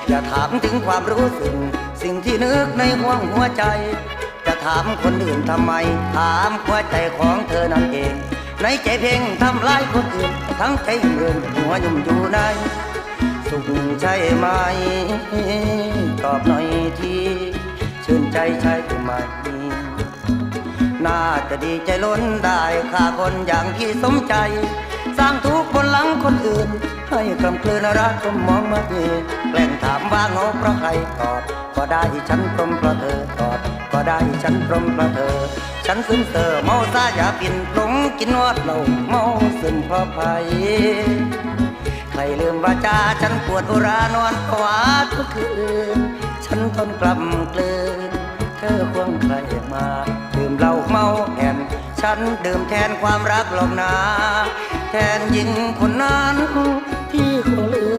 อย่าถามถึงความรู้สึกสิ่งที่นึกในห่วงหัวใจจะถามคนอื่นทำไมถามหัวใจของเธอนั่นเองในใจเพ่งทำลายคนอื่นทั้งใจเงินหัวยุ่มอยู่ในสุขใช่ไหมตอบหน่อยทีชื่นใจใช่ไหมน่าจะดีใจล้นได้ฆ่าคนอย่างที่สมใจสร้างทุกข์บนหลังคนอื่นให้กำกลืนรักก็มองมาเองแกล้งถามว่าโง่เพราะใครตอบก็ได้ฉันพรมเพราะเธอตอบก็ได้ฉันพรมเพราะเธอฉันซึมเซ่อเมาซาอย่าปิ่นปลงกินนวดเหล้าเมาซึมเพราะภัยใครลืมว่าจาฉันปวดอุรานอนภาวะทุกคืนฉันทนกล่ำกลืนเธอควงใครมาดื่มเหล้าเมาแอนฉันดื่มแทนความรักหลอกนาแทนหญิงคนนั้นที่คงลืม